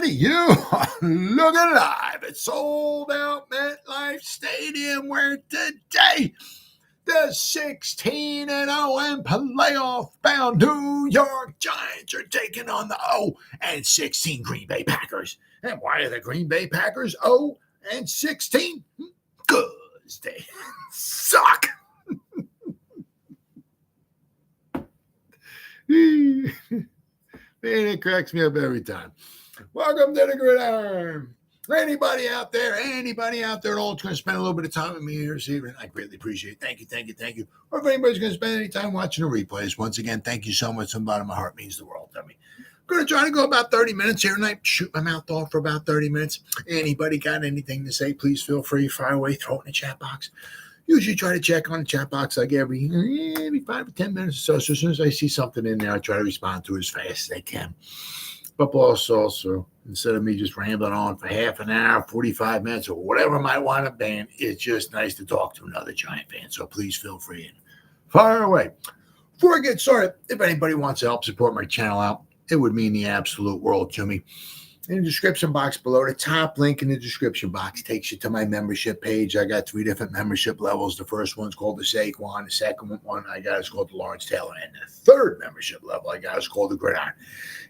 everybody. You are looking live at Sold Out MetLife Stadium, where today the 16-0 and playoff-bound New York Giants are taking on the 0-16 Green Bay Packers. And why are the Green Bay Packers 0-16? Because they suck. Man, it cracks me up every time. Welcome to the Gridiron. Anybody out there at all going to spend a little bit of time with me here this evening, I greatly appreciate it. Thank you. Or if anybody's going to spend any time watching the replays, once again, thank you so much. From the bottom of my heart, means the world to me. I'm going to try to go about 30 minutes here tonight, shoot my mouth off for about 30 minutes. Anybody got anything to say, please feel free, fire away, throw it in the chat box. Usually try to check on the chat box like every 5 or 10 minutes or so. So as soon as I see something in there, I try to respond to it as fast as I can. But also, instead of me just rambling on for half an hour, 45 minutes, or whatever might wind up being, it's just nice to talk to another Giant fan. So please feel free and fire away. Before I get started, if anybody wants to help support my channel out, it would mean the absolute world to me. In the description box below, the top link in the description box takes you to my membership page. I got 3 different membership levels. The first one's called the Saquon. The second one I got is called the Lawrence Taylor. And the third membership level I got is called the Gridiron.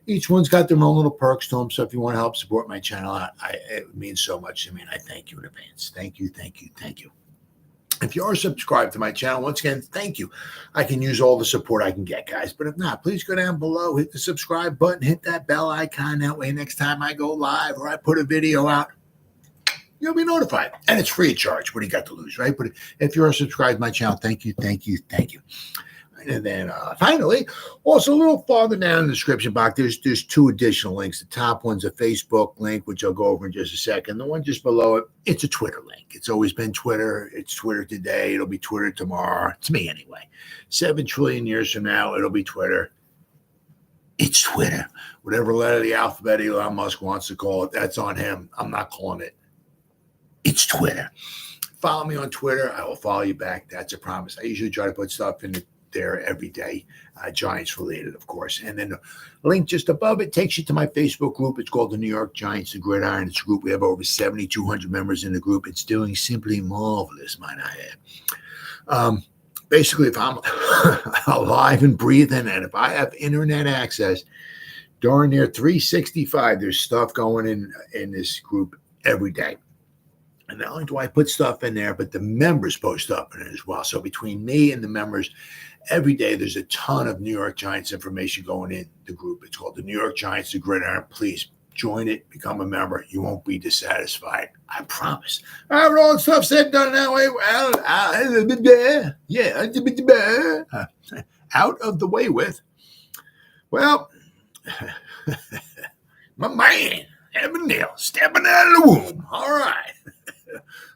Each one's got their own little perks to them. So if you want to help support my channel out, it means so much to me. And I thank you in advance. Thank you. If you are subscribed to my channel, once again, thank you. I can use all the support I can get, guys. But if not, please go down below, hit the subscribe button, hit that bell icon. That way, next time I go live or I put a video out, you'll be notified. And it's free of charge. What do you got to lose, right? But if you are subscribed to my channel, thank you. And then finally, also a little farther down in the description box, there's 2 additional links. The top one's a Facebook link, which I'll go over in just a second. The one just below it, it's a Twitter link. It's always been Twitter. It's Twitter today. It'll be Twitter tomorrow. It's me anyway. 7 trillion years from now, it'll be Twitter. It's Twitter. Whatever letter of the alphabet Elon Musk wants to call it, that's on him. I'm not calling it. It's Twitter. Follow me on Twitter. I will follow you back. That's a promise. I usually try to put stuff in there every day, Giants related, of course. And then the link just above it takes you to my Facebook group. It's called the New York Giants, the Gridiron. It's a group. We have over 7,200 members in the group. It's doing simply marvelous, might I add. Basically, if I'm alive and breathing, and if I have internet access, darn near 365, there's stuff going in this group every day. And not only do I put stuff in there, but the members post stuff in it as well. So between me and the members, every day there's a ton of New York Giants information going in the group. It's called the New York Giants, the Gridiron. Please join it, become a member. You won't be dissatisfied. I promise. All right, with all the stuff said and done that way, out of the way with. Well, my man, Neal, stepping out of the womb. All right.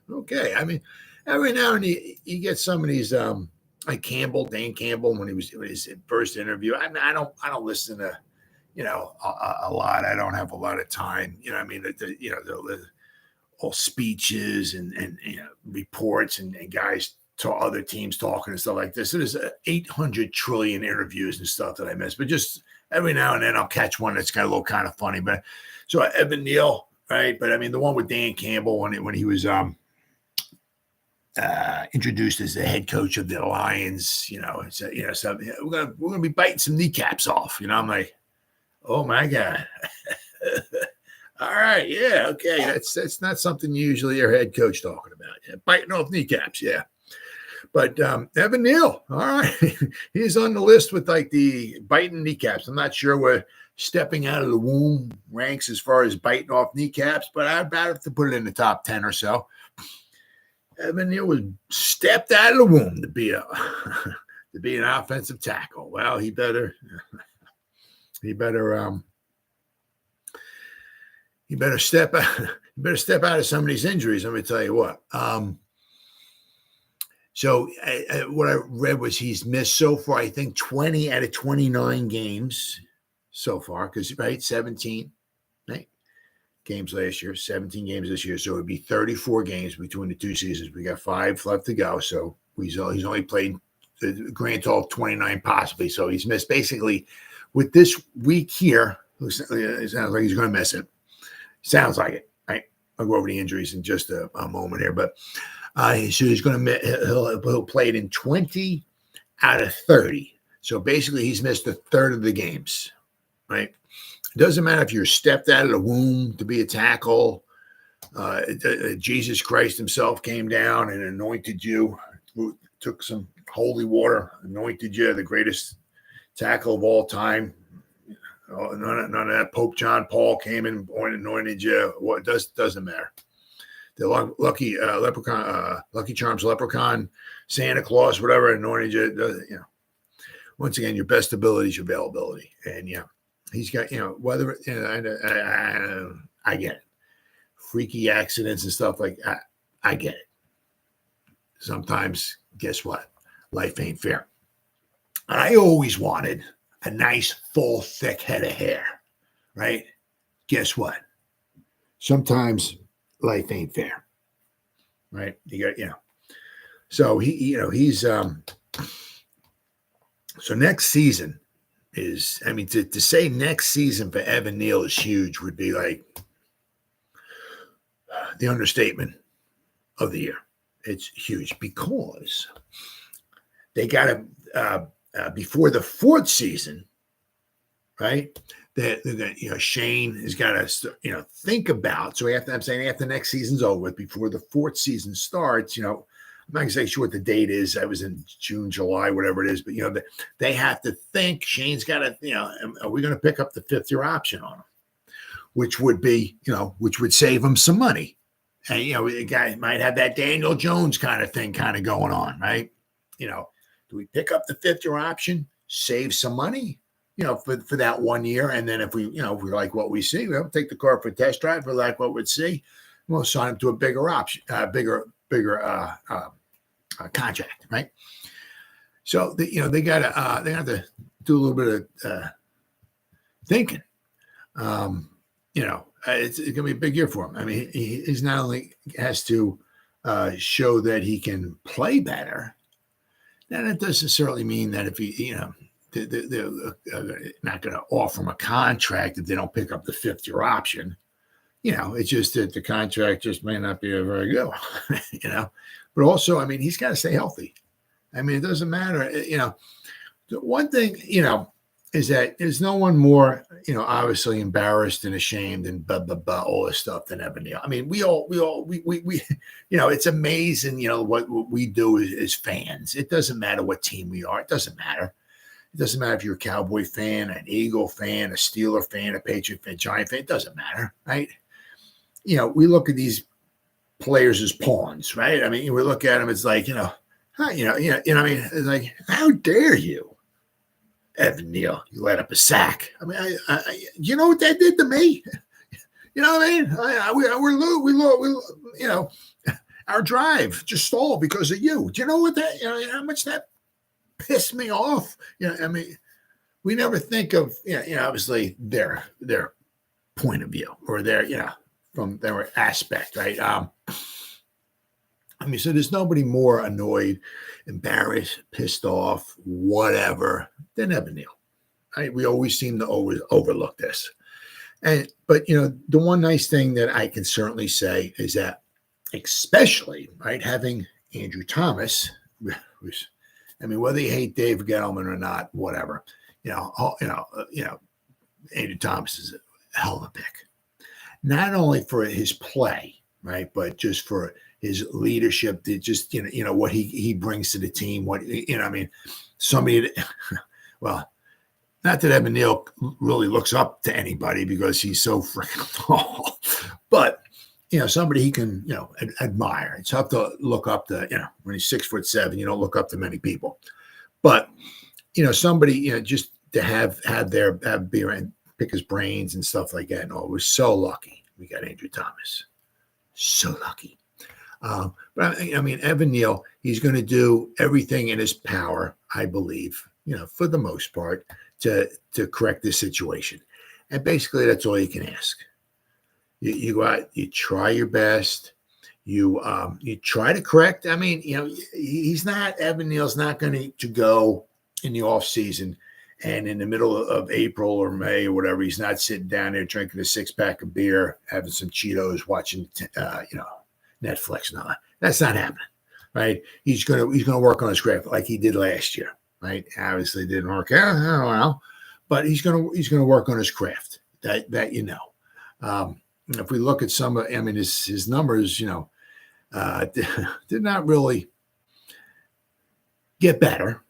Okay. I mean, every now and then you get some of these, like Dan Campbell, when he was in his first interview. I mean, I don't listen to, a lot. I don't have a lot of time. I mean, the whole speeches and reports and guys to other teams talking and stuff like this. So there's 800 trillion interviews and stuff that I miss. But just every now and then I'll catch one that's got a little kind of funny. But so Evan Neal, right? But I mean, the one with Dan Campbell when he was introduced as the head coach of the Lions, so we're gonna be biting some kneecaps off. I'm like, oh my God. All right, yeah, okay. That's not something you usually hear head coach talking about. Yeah, biting off kneecaps, yeah. But Evan Neal, all right, he's on the list with like the biting kneecaps. I'm not sure where stepping out of the womb ranks as far as biting off kneecaps, but I'd about have to put it in the top 10 or so. Evan Neal was stepped out of the womb to be an offensive tackle. Well, he better step out of some of these injuries. Let me tell you what. So what I read was he's missed so far, I think 20 out of 29 games so far, because 17 games last year, 17 games this year. So it would be 34 games between the 2 seasons. We got 5 left to go. So he's only played the grand total of 29 possibly. So he's missed basically with this week here. It sounds like he's going to miss it. Sounds like it, right? I'll go over the injuries in just a moment here, but so he's going to he'll play it in 20 out of 30. So basically, he's missed a third of the games, right? It doesn't matter if you're stepped out of the womb to be a tackle. Jesus Christ himself came down and anointed you, took some holy water, anointed you the greatest tackle of all time. None of that. Pope John Paul came and anointed you. What doesn't matter. The lucky leprechaun, Lucky Charms leprechaun, Santa Claus, whatever anointed you. Once again, your best ability is your availability, and he's got whether I get it. Freaky accidents and stuff like that. I get it. Sometimes, guess what? Life ain't fair. I always wanted a nice, full, thick head of hair, right? Guess what? Sometimes life ain't fair, right? You got, So he's so next season is, to say next season for Evan Neal is huge would be like the understatement of the year. It's huge because they got to before the fourth season, right? That Shane has got to think about. So after next season's over with, before the fourth season starts, I'm not gonna say sure what the date is. I was in June, July, whatever it is, but they have to think. Shane's got to, are we going to pick up the fifth-year option on him, which would be, which would save him some money. And the guy might have that Daniel Jones kind of thing kind of going on, right? Do we pick up the fifth-year option, save some money, for that 1 year, and then if we like what we see, we'll take the car for a test drive. If we like what we'd see, we'll sign him to a bigger option, bigger contract, right? So they have to do a little bit of thinking. It's going to be a big year for him. He's not only has to show that he can play better. Now, that doesn't necessarily mean that if he, they're not going to offer him a contract if they don't pick up the fifth-year option. It's just that the contract just may not be very good, But also, he's got to stay healthy. It doesn't matter. The one thing, is that there's no one more, obviously embarrassed and ashamed and all this stuff than Evan Neal. We it's amazing, what we do as fans. It doesn't matter what team we are. It doesn't matter. It doesn't matter if you're a Cowboy fan, an Eagle fan, a Steeler fan, a Patriot fan, Giant fan. It doesn't matter, right? We look at these players as pawns, right? We look at them. It's like, it's like, how dare you? Evan Neal, you let up a sack. You know what that did to me? You know what we our drive just stalled because of you. Do you know what that? How much that pissed me off. We never think of obviously their point of view or their from their aspect, right? So there's nobody more annoyed, embarrassed, pissed off, whatever, than Evan Neal. Right? We always seem to overlook this. But the one nice thing that I can certainly say is that, especially right, having Andrew Thomas, whether you hate Dave Gettleman or not, whatever, Andrew Thomas is a hell of a pick. Not only for his play, right, but just for his leadership, just what he brings to the team. Somebody that, well, not that Evan Neal really looks up to anybody because he's so freaking tall, but somebody he can admire. It's tough to look up to when he's 6'7", you don't look up to many people, but somebody just to have beer and pick his brains and stuff like that. We're so lucky we got Andrew Thomas. So lucky. But Evan Neal, he's going to do everything in his power, I believe, for the most part, to correct this situation. And basically, that's all you can ask. You go out, you try your best, you try to correct. Evan Neal's not going to go in the off season and in the middle of April or May or whatever, he's not sitting down there drinking a 6-pack of beer, having some Cheetos, watching, Netflix. No, that's not happening, right? He's gonna work on his craft like he did last year, right? Obviously, didn't work out, I don't know, but he's gonna work on his craft. That if we look at some of, his numbers, did not really get better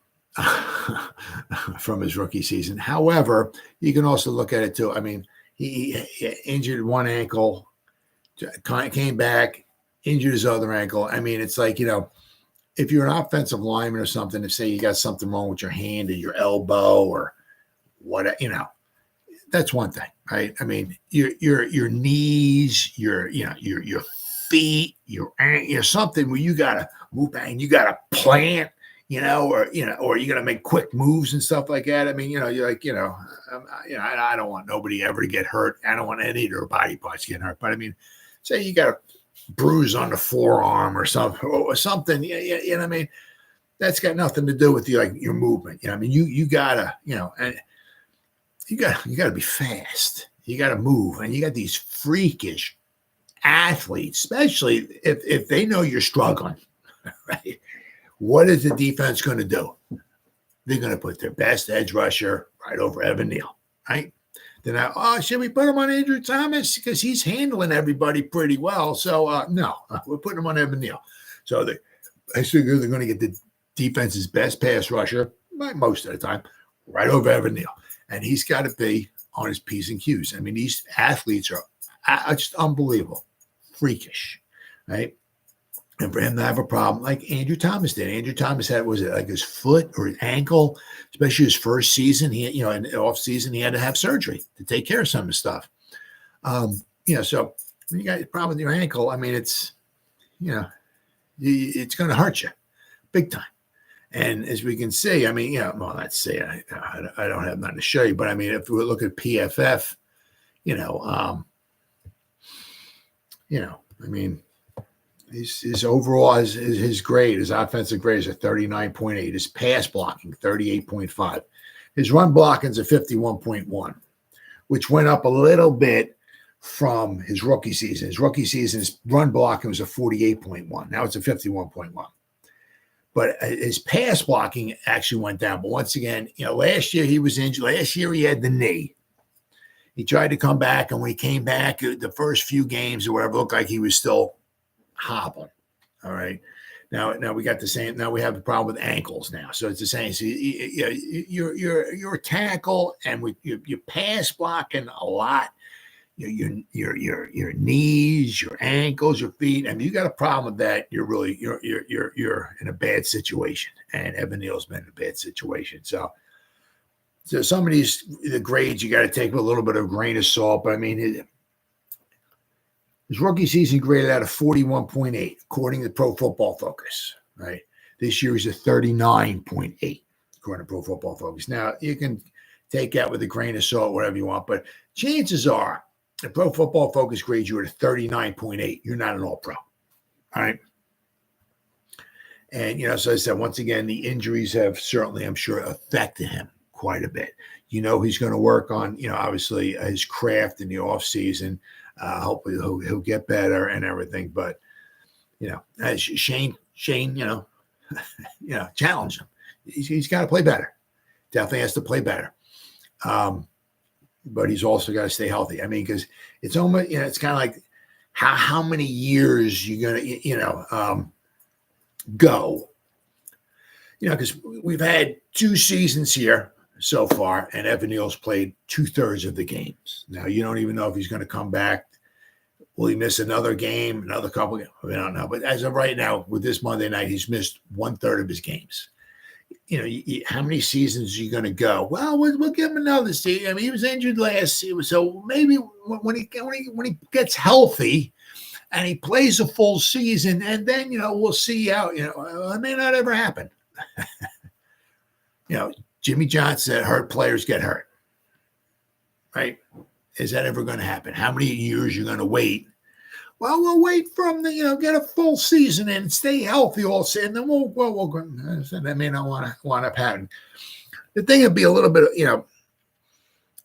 from his rookie season. However, you can also look at it too. He injured one ankle, came back, injured his other ankle. It's like, if you're an offensive lineman or something, if say you got something wrong with your hand or your elbow or what, that's one thing, right? Your knees, your feet, your something where you gotta move and you gotta plant, or you gotta make quick moves and stuff like that. You're like, I don't want nobody ever to get hurt. I don't want any of their body parts getting hurt. But say you got a bruise on the forearm or something, that's got nothing to do with your movement. You gotta, and you gotta be fast. You gotta move, and you got these freakish athletes, especially if they know you're struggling, right? What is the defense going to do? They're going to put their best edge rusher right over Evan Neal, right? Then should we put him on Andrew Thomas? Because he's handling everybody pretty well. So, no, we're putting him on Evan Neal. So I figure they're going to get the defense's best pass rusher, most of the time, right over Evan Neal. And he's got to be on his P's and Q's. These athletes are just unbelievable, freakish, right? And for him to have a problem like Andrew Thomas did. Andrew Thomas had, was it like his foot or his ankle, especially his first season. He, in the off season, he had to have surgery to take care of some of the stuff. So when you got a problem with your ankle, it's, it's going to hurt you big time. And as we can see, let's say I don't have nothing to show you, but if we look at PFF, his overall, his grade, his offensive grade is a 39.8. His pass blocking, 38.5. His run blocking is a 51.1, which went up a little bit from his rookie season. His rookie season, his run blocking was a 48.1. Now it's a 51.1. But his pass blocking actually went down. But once again, last year he was injured. Last year he had the knee. He tried to come back, and when he came back, the first few games or whatever, looked like he was still hobbling. All right. Now we got the same. Now we have the problem with ankles now. So it's the same. So you're a tackle, and you pass blocking a lot. Your knees, your ankles, your feet. You got a problem with that. You're in a bad situation. And Evan Neal's been in a bad situation. So some of the grades you got to take with a little bit of a grain of salt. But his rookie season graded out of 41.8, according to Pro Football Focus, right? This year he's a 39.8, according to Pro Football Focus. Now, you can take that with a grain of salt, whatever you want, but chances are, the Pro Football Focus grades you at a 39.8. You're not an all-pro, all right? And, so I said, once again, the injuries have certainly, I'm sure, affected him quite a bit. He's going to work on, obviously, his craft in the offseason. Hopefully he'll get better and everything. But, as Shane, challenge him. He's got to play better. Definitely has to play better. But he's also got to stay healthy. Because it's almost, it's kind of like how many years you're going to, go. Because we've had 2 seasons here so far, and Evan Neal's played 2/3 of the games. Now, you don't even know if he's going to come back. Will he miss another game, another couple games? We don't know. But as of right now, with this Monday night, he's missed 1/3 of his games. How many seasons are you going to go? Well, we'll give him another season. he was injured last season, so maybe when he gets healthy and he plays a full season, and then we'll see how it may not ever happen. Jimmy Johnson said hurt players get hurt, right? Is that ever going to happen? How many years you're going to wait? Well, we'll wait from get a full season and stay healthy all season, and then we'll that may not want to happen. The thing would be a little bit,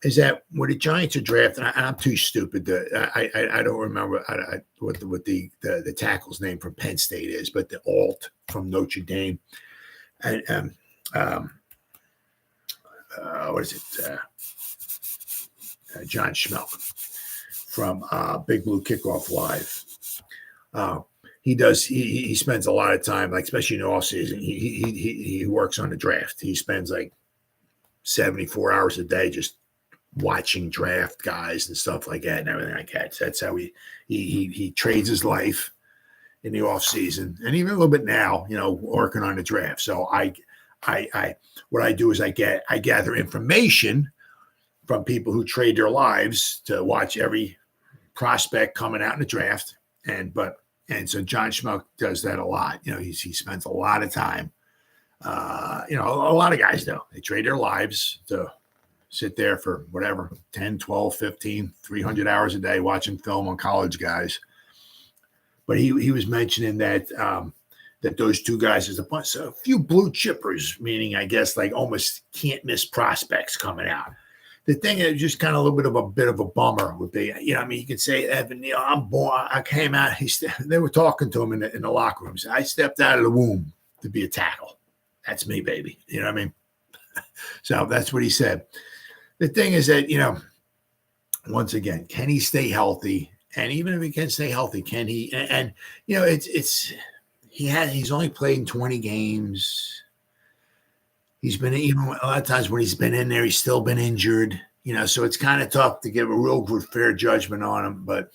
is that when the Giants are drafting, I'm too stupid to, I don't remember what the tackle's name from Penn State is, but the alt from Notre Dame, and what is it? John Schmelk from Big Blue Kickoff Live. He spends a lot of time, like especially in the offseason, he works on the draft. He spends like 74 hours a day just watching draft guys and stuff like that and everything like that. So that's how he trades his life in the off season and even a little bit now, working on the draft. So what I do is I gather information from people who trade their lives to watch every prospect coming out in the draft. And so John Schmuck does that a lot. He spends a lot of time. A lot of guys do. They trade their lives to sit there for whatever, 10, 12, 15, 300 hours a day watching film on college guys. But he was mentioning that that those two guys is a few blue chippers, meaning I guess like almost can't miss prospects coming out. The thing is just kind of a little bit of a bummer would be, you could say, Evan Neal, I'm born. I came out. They were talking to him in the locker rooms. I stepped out of the womb to be a tackle. That's me, baby. You know what I mean? So that's what he said. The thing is that, once again, can he stay healthy? And even if he can stay healthy, can he? And he's only played in 20 games. He's been, even a lot of times when he's been in there, he's still been injured, so it's kind of tough to give a real good, fair judgment on him. But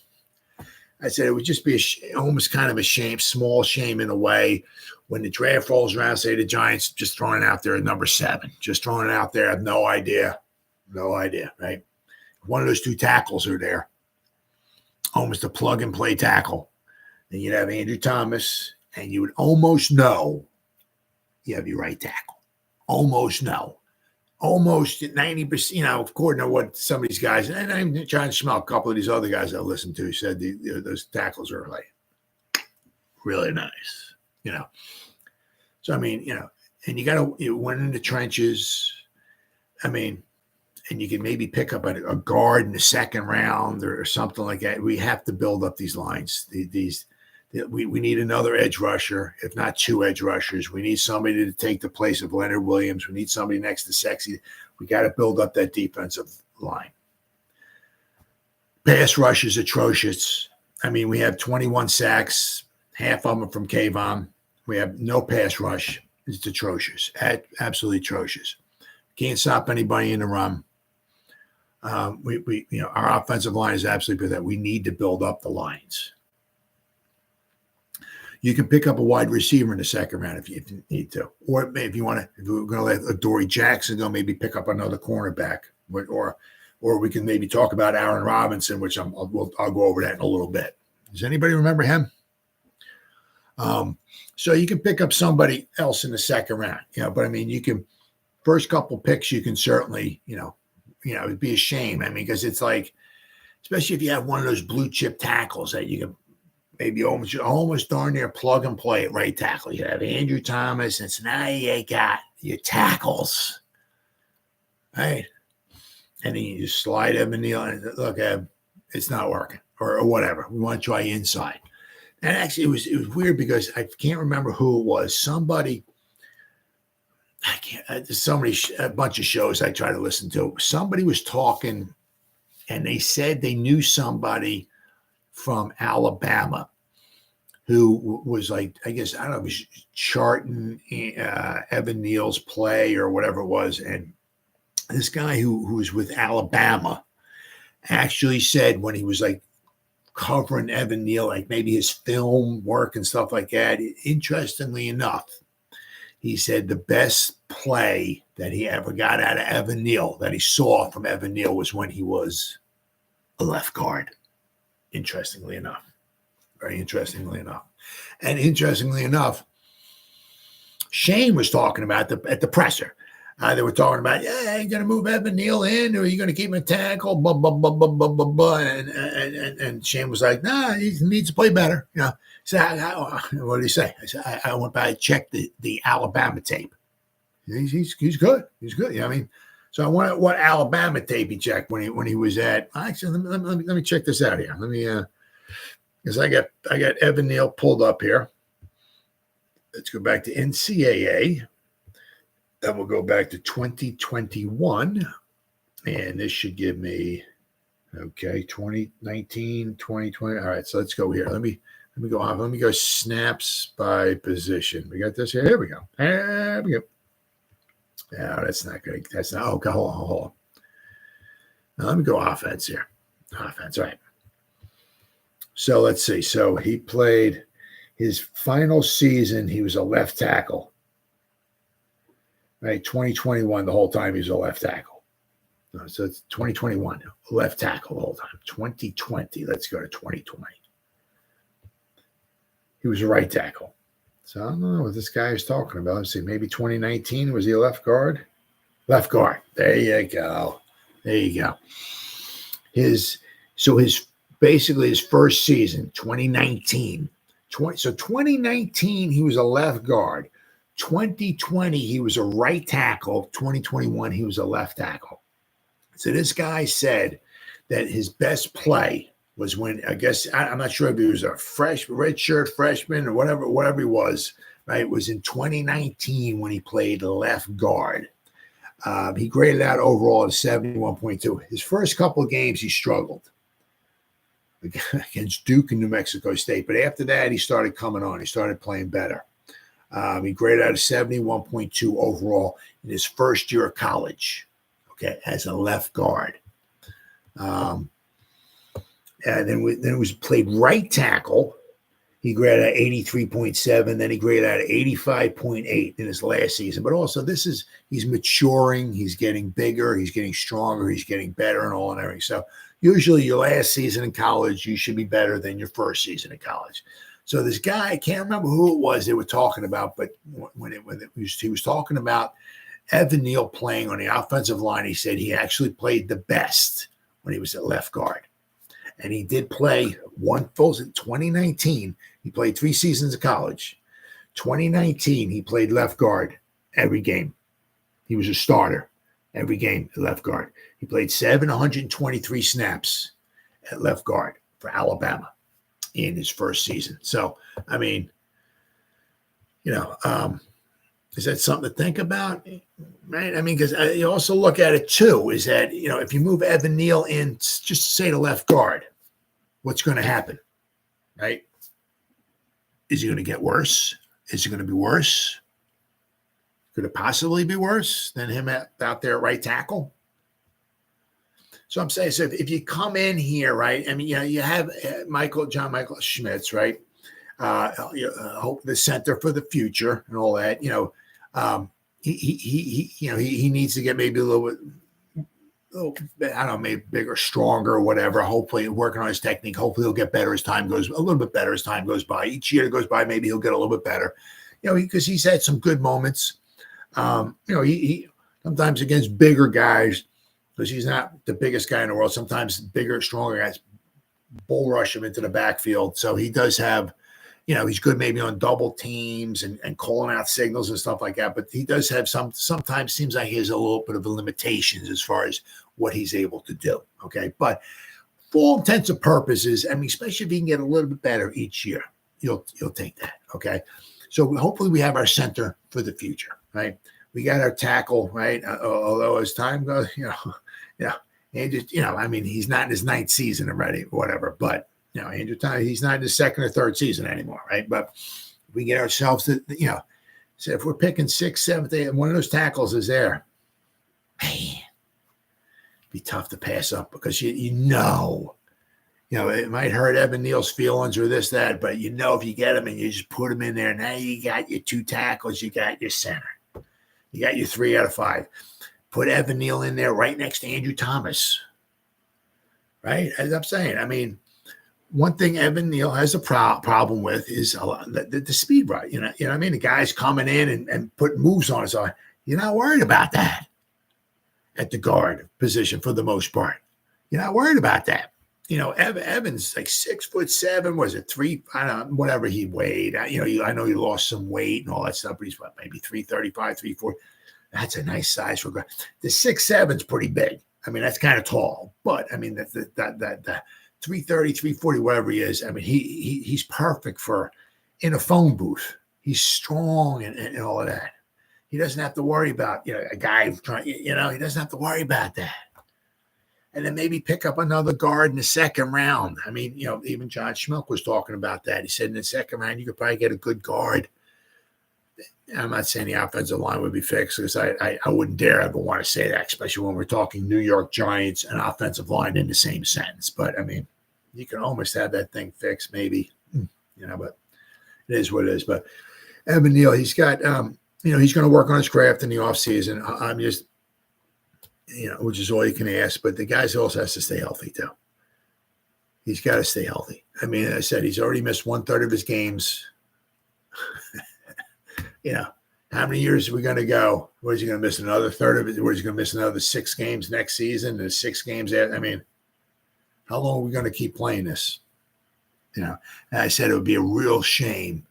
I said it would just be almost kind of a shame, small shame in a way, when the draft rolls around, say the Giants just throwing it out there at number 7, just throwing it out there. I have no idea, right? One of those two tackles are there, almost a plug and play tackle. Then you'd have Andrew Thomas, and you would almost know you have your right tackle. Almost 90%, according to what some of these guys, and I'm trying to smell a couple of these other guys I listened to said those tackles are like really nice, So, and you went in the trenches. And you can maybe pick up a guard in the second round or something like that. We have to build up these lines. We need another edge rusher, if not 2 edge rushers. We need somebody to take the place of Leonard Williams. We need somebody next to Sexy. We got to build up that defensive line. Pass rush is atrocious. We have 21 sacks, half of them from Kayvon. We have no pass rush. It's atrocious, absolutely atrocious. Can't stop anybody in the run. Our offensive line is absolutely good. That we need to build up the lines. You can pick up a wide receiver in the second round if you need to, or if you want to. If we're going to let Adoree Jackson go, maybe pick up another cornerback, or we can maybe talk about Aaron Robinson, which I'll go over that in a little bit. Does anybody remember him? So you can pick up somebody else in the second round, But you can first couple picks. You can certainly, it'd be a shame. Because it's like, especially if you have one of those blue chip tackles that you can. Maybe almost darn near plug and play at right tackle. You have Andrew Thomas, and so now you got your tackles, right? And then you just slide Evan Neal and look, it's not working, or whatever. We want to try inside. And actually, it was weird because I can't remember who it was. Somebody, I can't. There's a bunch of shows I try to listen to. Somebody was talking, and they said they knew somebody from Alabama who was like, I guess, I don't know, was charting Evan Neal's play or whatever it was. And this guy who was with Alabama actually said when he was like covering Evan Neal, like maybe his film work and stuff like that, interestingly enough, he said the best play that he ever got out of Evan Neal, that he saw from Evan Neal, was when he was a left guard. Interestingly enough, very interestingly enough. And interestingly enough, Shane was talking about at the presser. They were talking about, are you going to move Evan Neal in, or are you going to keep him a tackle? Blah, blah, blah, blah, blah, blah, blah. And Shane was like, nah, he needs to play better. So what did he say? I went by and checked the Alabama tape. He's good. He's good. Yeah, I mean, so I wonder what Alabama tape he checked when he was at. Actually, let me check this out here. Let me because I got Evan Neal pulled up here. Let's go back to NCAA. Then we'll go back to 2021, and this should give me 2019, 2020. All right, so let's go here. Let me go off. Let me go snaps by position. We got this here. Here we go. There we go. No, that's not good. That's not. Okay, hold on. Now, let me go offense here. Offense, all right. So let's see. So he played his final season. He was a left tackle. Right, 2021. The whole time he was a left tackle. So it's 2021. Left tackle the whole time. 2020. Let's go to 2020. He was a right tackle. So I don't know what this guy is talking about. Let's see. Maybe 2019. Was he a left guard? Left guard. There you go. His basically his first season, 2019. So 2019, he was a left guard. 2020, he was a right tackle. 2021, he was a left tackle. So this guy said that his best play was when, I guess, I'm not sure if he was a redshirt freshman or whatever he was, right? It was in 2019 when he played left guard. He graded out overall at 71.2. His first couple of games, he struggled against Duke and New Mexico State. But after that, he started coming on. He started playing better. He graded out a 71.2 overall in his first year of college, as a left guard. And then it was played right tackle. He graded at 83.7. Then he graded at 85.8 in his last season. But also, he's maturing. He's getting bigger. He's getting stronger. He's getting better and all and everything. So usually your last season in college, you should be better than your first season in college. So this guy, I can't remember who it was they were talking about, but he was talking about Evan Neal playing on the offensive line. He said he actually played the best when he was at left guard. And he did play one full in 2019. He played 3 seasons of college. 2019, he played left guard every game. He was a starter every game at left guard. He played 723 snaps at left guard for Alabama in his first season. So, I mean, is that something to think about? Right? I mean, because you also look at it too, is that, if you move Evan Neal in, just say the left guard, what's going to happen, right? Is he going to get worse? Is it going to be worse? Could it possibly be worse than him out there at right tackle? So I'm saying, so if you come in here, right, I mean, you have John Michael Schmitz, right? Hope the center for the future and all that, he needs to get maybe a little bit, I don't know, maybe bigger, stronger, or whatever. Hopefully, working on his technique. Hopefully, he'll get better as time goes. A little bit better as time goes by. Each year that goes by, maybe he'll get a little bit better. Because he's had some good moments. He sometimes against bigger guys, because he's not the biggest guy in the world. Sometimes bigger, stronger guys bull rush him into the backfield. So he does have, he's good maybe on double teams and calling out signals and stuff like that. But he does have sometimes seems like he has a little bit of limitations as far as what he's able to do. Okay. But for all intents and purposes, I mean, especially if he can get a little bit better each year, you'll take that. Okay. So hopefully we have our center for the future, right? We got our tackle, right? Although as time goes, Andrew, I mean, he's not in his 9th season already, whatever, but Andrew Thomas, he's not in his 2nd or 3rd season anymore, right? But we get ourselves to, so if we're picking 6th, 7th, 8th, one of those tackles is there, man, it'd be tough to pass up because it might hurt Evan Neal's feelings or this, that, but if you get him and you just put him in there, now you got your 2 tackles, you got your center, you got your 3 out of 5. Put Evan Neal in there right next to Andrew Thomas, right? As I'm saying, I mean, one thing Evan Neal has a problem with is the speed, right? You know what I mean? The guy's coming in and putting moves on us. You're not worried about that at the guard position for the most part. You're not worried about that. Evan's like 6'7". Was it 3? I don't know, whatever he weighed. I know he lost some weight and all that stuff, but he's maybe 335, 340. That's a nice size for guard. The 6'7" pretty big. I mean, that's kind of tall, but I mean, that 330, 340, whatever he is. I mean, he's perfect for in a phone booth. He's strong and all of that. He doesn't have to worry about, a guy trying, he doesn't have to worry about that. And then maybe pick up another guard in the second round. I mean, even John Schmelk was talking about that. He said in the second round, you could probably get a good guard. I'm not saying the offensive line would be fixed because I wouldn't dare ever want to say that, especially when we're talking New York Giants and offensive line in the same sentence. But, I mean, you can almost have that thing fixed maybe, but it is what it is. But Evan Neal, he's got, he's going to work on his craft in the offseason. I'm just, which is all you can ask. But the guy also has to stay healthy, too. He's got to stay healthy. I mean, as I said, he's already missed 1/3 of his games. How many years are we going to go? What is he going to miss another third of it? What is he going to miss another 6 games next season? And 6 games after? I mean, how long are we going to keep playing this? And I said it would be a real shame,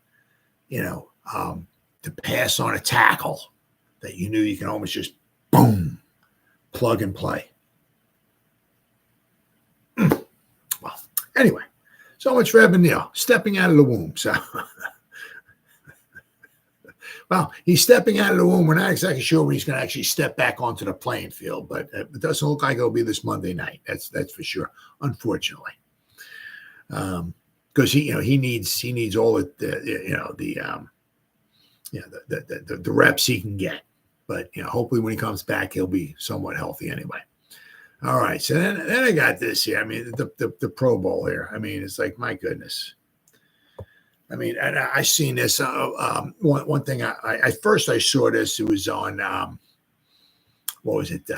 to pass on a tackle that you knew you can almost just boom, plug and play. Well, anyway, so much for Evan Neal stepping out of the womb. So. Well, he's stepping out of the womb. We're not exactly sure when he's going to actually step back onto the playing field, but it doesn't look like it'll be this Monday night. That's for sure. Unfortunately, because he needs all the reps he can get. But hopefully when he comes back, he'll be somewhat healthy anyway. All right. So then I got this here. I mean, the Pro Bowl here. I mean, it's like, my goodness. I mean, and I seen this. One thing I first saw this. It was on what was it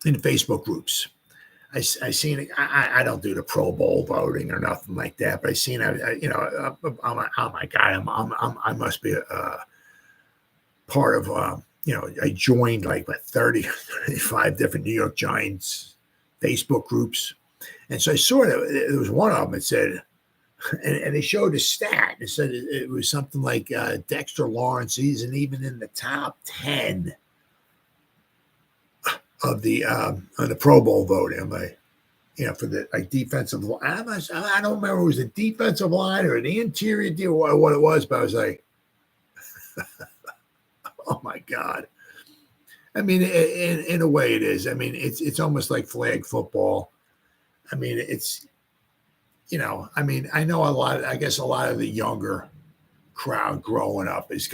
in the Facebook groups. I seen it. I don't do the Pro Bowl voting or nothing like that. But I seen I'm like, oh my God, I must be a part of. I joined like 35 different New York Giants Facebook groups, and so I saw that there was one of them that said. And they showed a stat. It said it was something like Dexter Lawrence isn't even in the top 10 of the Pro Bowl voting. I'm like, for the defensive line. I don't remember if it was the defensive line or the interior deal or what it was, but I was like, oh my God. I mean, in a way it is. I mean, it's almost like flag football. I mean, it's. I know a lot of the younger crowd growing up is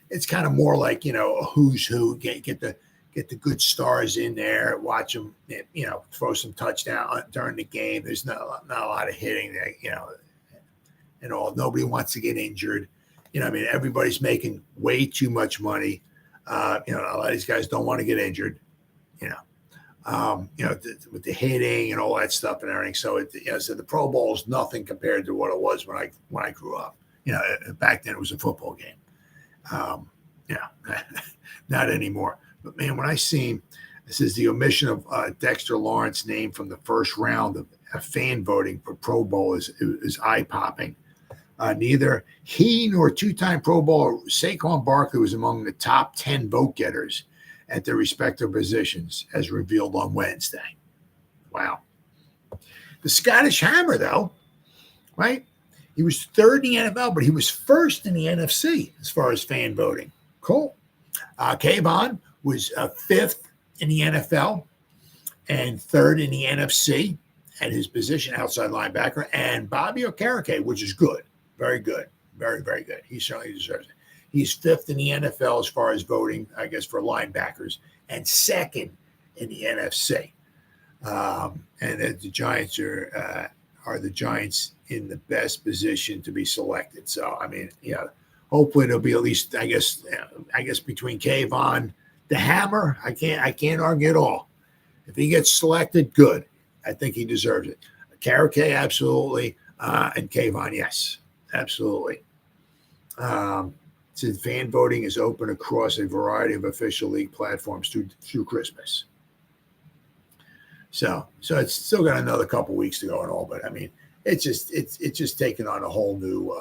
it's kind of more like, a who's who, get the good stars in there, watch them, throw some touchdown during the game. There's not a lot of hitting there, and all. Nobody wants to get injured. Everybody's making way too much money. A lot of these guys don't want to get injured, with the hitting and all that stuff and everything. So so the Pro Bowl is nothing compared to what it was when I grew up. Back then it was a football game. Not anymore. But man, when I seen this is the omission of Dexter Lawrence's name from the first round of fan voting for Pro Bowl is eye popping. Neither he nor 2-time Pro Bowler Saquon Barkley was among the top 10 vote getters at their respective positions, as revealed on Wednesday. Wow. The Scottish Hammer, though, right? He was third in the NFL, but he was first in the NFC as far as fan voting. Cool. Kayvon was fifth in the NFL and third in the NFC at his position, outside linebacker, and Bobby Okereke, which is good. Very good. Very, very good. He certainly deserves it. He's fifth in the NFL as far as voting, I guess, for linebackers, and second in the NFC. And the Giants are the Giants in the best position to be selected. So, I mean, hopefully it'll be at least, I guess between Kayvon, the Hammer, I can't argue at all. If he gets selected, good. I think he deserves it. Okereke, absolutely, and Kayvon, yes, absolutely. Since fan voting is open across a variety of official league platforms through Christmas. So it's still got another couple weeks to go and all, but I mean, it's just taking on a whole new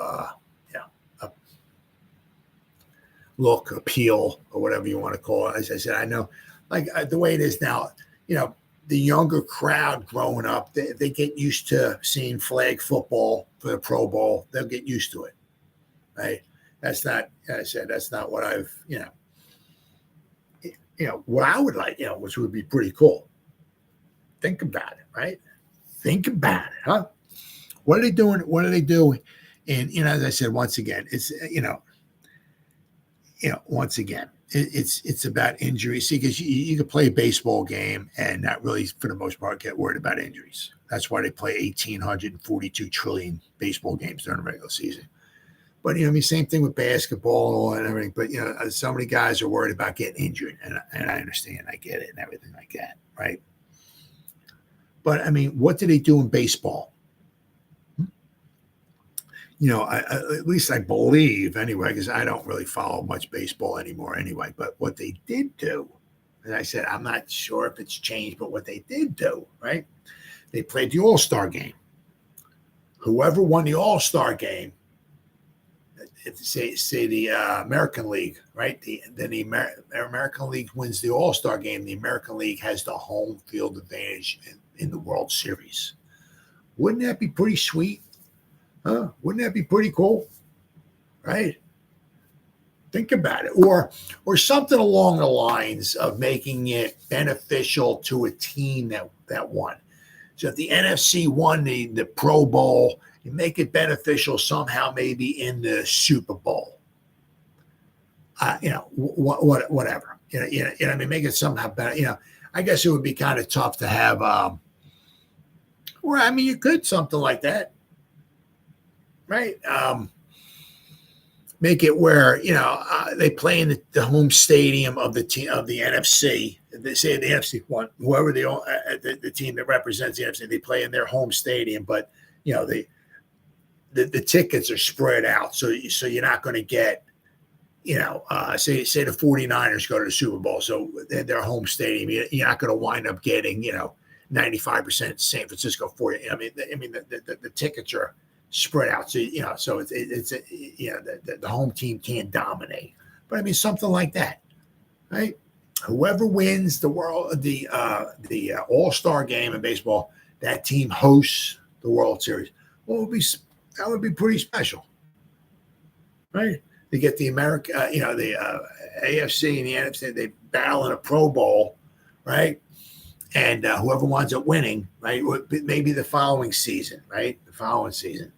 look, appeal, or whatever you want to call it. As I said, I know, like the way it is now, the younger crowd growing up, they get used to seeing flag football for the Pro Bowl. They'll get used to it, right? That's not, as I said, that's not what I've, what I would like, which would be pretty cool. Think about it, right? Think about it, huh? What are they doing? What do they do? And, as I said, once again, it's, once again, it's about injuries. See, because you can play a baseball game and not really, for the most part, get worried about injuries. That's why they play 1,842 trillion baseball games during the regular season. But, same thing with basketball and everything. But, so many guys are worried about getting injured. And I understand. I get it and everything like that, right? But, what do they do in baseball? At least I believe anyway, because I don't really follow much baseball anymore anyway. But what they did do, and I said, I'm not sure if it's changed, but what they did do, right? They played the All-Star game. Whoever won the All-Star game, say the American League, right? Then the American League wins the All-Star game. The American League has the home field advantage in the World Series. Wouldn't that be pretty sweet? Huh? Wouldn't that be pretty cool? Right? Think about it. Or something along the lines of making it beneficial to a team that won. So if the NFC won the Pro Bowl, you make it beneficial somehow, maybe in the Super Bowl. Whatever. Make it somehow better. I guess it would be kind of tough to have. You could something like that. Right. Make it where, they play in the home stadium of the team of the NFC. They say the NFC won, whoever the team that represents the NFC, they play in their home stadium, but the tickets are spread out. So you're not going to get, say the 49ers go to the Super Bowl. So their home stadium, you're not going to wind up getting, 95% San Francisco 40. The tickets are spread out, so it's the home team can't dominate, but something like that, right? Whoever wins the All-Star game in baseball, that team hosts the World Series. Well, that would be pretty special, right? They get the the AFC and the NFC, they battle in a Pro Bowl, right? And whoever winds up winning, right? Maybe the following season, right? The following season.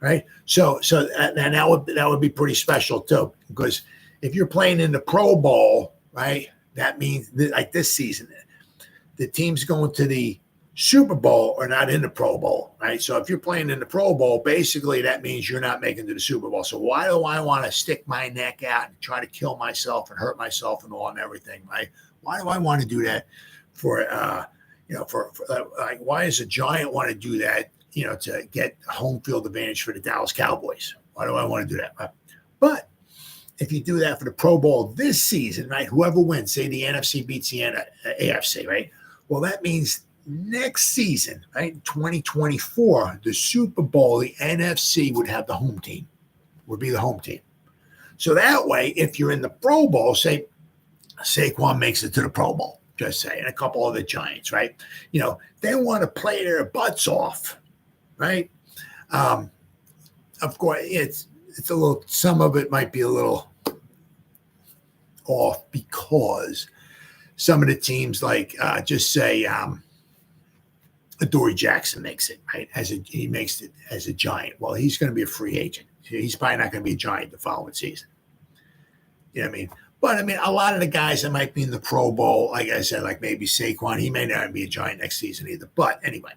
Right. So that would be pretty special too, because if you're playing in the Pro Bowl, right, that means like this season, the teams going to the Super Bowl are not in the Pro Bowl, right? So if you're playing in the Pro Bowl, basically that means you're not making it to the Super Bowl. So why do I want to stick my neck out and try to kill myself and hurt myself and all and everything, right? Why do I want to do that for why does a Giant want to do that, to get home field advantage for the Dallas Cowboys? Why do I want to do that? But if you do that for the Pro Bowl this season, right, whoever wins, say the NFC beats the AFC, right? Well, that means next season, right, 2024, the Super Bowl, the NFC would have the home team, would be the home team. So that way, if you're in the Pro Bowl, say Saquon makes it to the Pro Bowl, just say, and a couple of the Giants, right? They want to play their butts off, right? Of course, it's a little, some of it might be a little off because some of the teams, like just say Adoree Jackson makes it, right? He makes it as a Giant. Well, he's going to be a free agent. He's probably not going to be a Giant the following season. You know what I mean? But, a lot of the guys that might be in the Pro Bowl, like I said, like maybe Saquon, he may not be a Giant next season either. But anyway,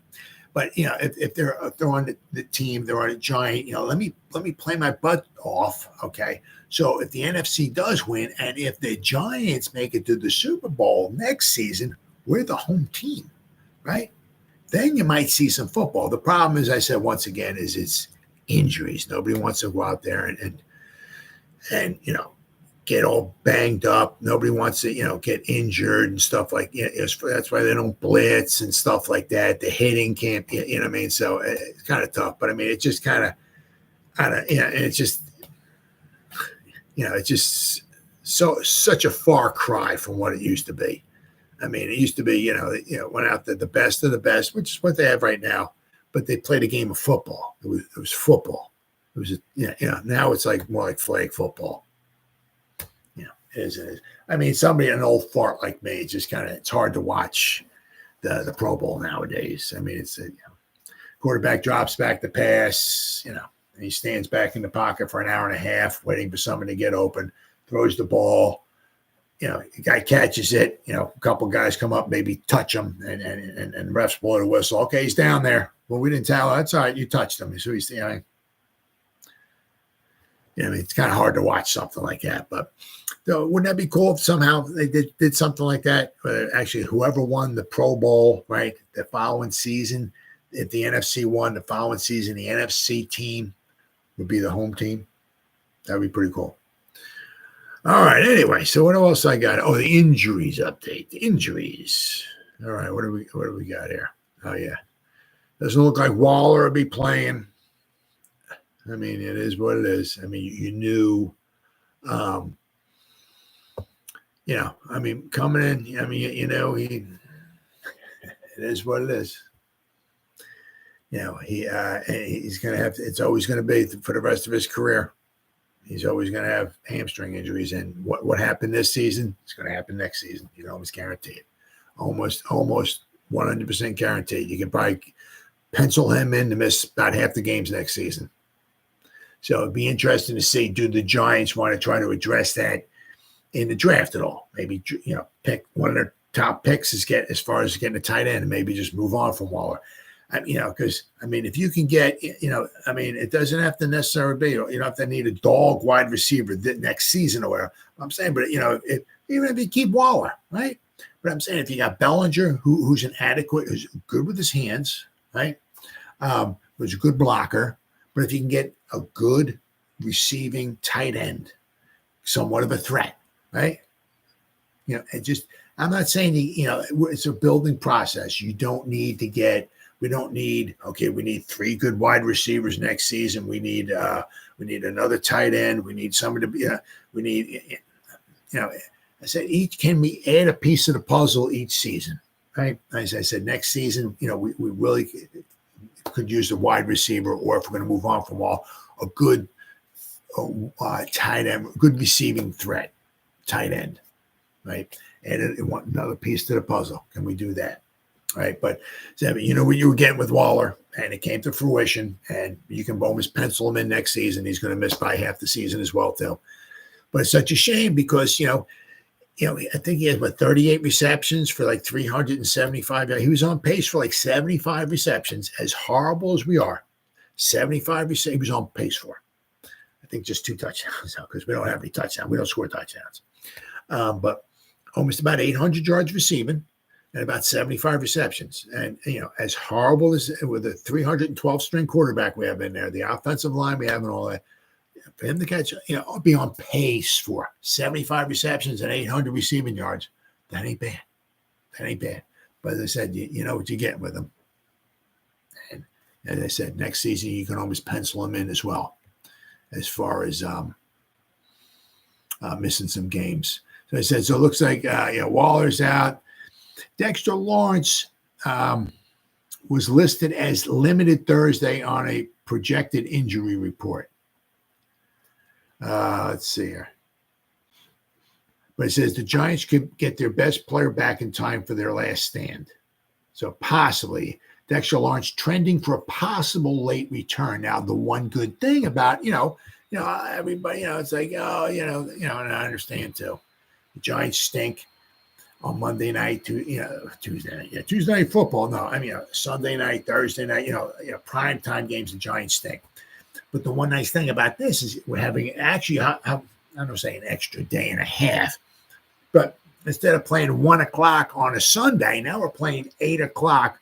if they're on the team, they're on a Giant, let me play my butt off, okay? So if the NFC does win, and if the Giants make it to the Super Bowl next season, we're the home team, right? Then you might see some football. The problem, as I said, once again, is it's injuries. Nobody wants to go out there and get all banged up. Nobody wants to, get injured and stuff like that. That's why they don't blitz and stuff like that. The hitting can't be, So it's kind of tough. But, it's just kind of, it's just, it's just such a far cry from what it used to be. I mean, it used to be, went out the best of the best, which is what they have right now. But they played a game of football. It was football. It was, now it's like more like flag football. It is. I mean, an old fart like me, it's hard to watch the Pro Bowl nowadays. I mean, it's quarterback drops back to pass, and he stands back in the pocket for an hour and a half, waiting for someone to get open, throws the ball. The guy catches it. A couple guys come up, maybe touch him, and refs blow the whistle. Okay, he's down there. Well, we didn't tell. That's all right. You touched him. So he's, it's kind of hard to watch something like that. But wouldn't that be cool if somehow they did something like that? Actually, whoever won the Pro Bowl, right, the following season, if the NFC won the following season, the NFC team would be the home team. That would be pretty cool. All right. Anyway, so what else I got? Oh, the injuries update. The injuries. All right. What do we got here? Oh yeah, doesn't look like Waller will be playing. I mean, it is what it is. I mean, you knew. I mean, coming in. I mean, it is what it is. He's going to have to. It's always going to be for the rest of his career. He's always going to have hamstring injuries, and what happened this season is going to happen next season. You can almost guarantee it. Almost 100% guaranteed. You can probably pencil him in to miss about half the games next season. So it'd be interesting to see, do the Giants want to try to address that in the draft at all? Maybe, pick one of their top picks as far as getting a tight end, and maybe just move on from Waller. Because, if you can get, it doesn't have to necessarily be, you don't have to need a dog wide receiver next season or whatever. I'm saying, but, even if you keep Waller, right? But I'm saying if you got Bellinger, who's who's good with his hands, right? Who's a good blocker. But if you can get a good receiving tight end, somewhat of a threat, right? I'm not saying, it's a building process. We need 3 good wide receivers next season. We need another tight end. We need somebody to be, I said, can we add a piece of the puzzle each season, right? As I said, next season, we really could use a wide receiver, or if we're going to move on from all, a good tight end, good receiving threat, tight end, right? And want another piece to the puzzle. Can we do that? Right. But what you were getting with Waller, and it came to fruition, and you can almost pencil him in next season. He's going to miss by half the season as well, too. But it's such a shame because, I think he had 38 receptions for like 375. He was on pace for like 75 receptions. As horrible as we are, 75 receptions he was on pace for. I think just 2 touchdowns now, because we don't have any touchdowns. We don't score touchdowns. But almost about 800 yards receiving and about 75 receptions. And, as horrible as with the 312 string quarterback we have in there, the offensive line we have and all that, for him to catch, be on pace for 75 receptions and 800 receiving yards, that ain't bad. But as I said, you know what you're getting with him. And as I said, next season, you can almost pencil him in as well, as far as missing some games. So I said, so it looks like, Waller's out. Dexter Lawrence was listed as limited Thursday on a projected injury report. Let's see here. But it says the Giants could get their best player back in time for their last stand. So possibly Dexter Lawrence trending for a possible late return. Now, the one good thing about, everybody, it's like, and I understand too. The Giants stink on Monday night Tuesday night. Yeah, Tuesday night football. No, Sunday night, Thursday night, prime time games, the Giants stink. But the one nice thing about this is we're having actually, I don't say an extra day and a half, but instead of playing 1 o'clock on a Sunday, now we're playing 8 o'clock,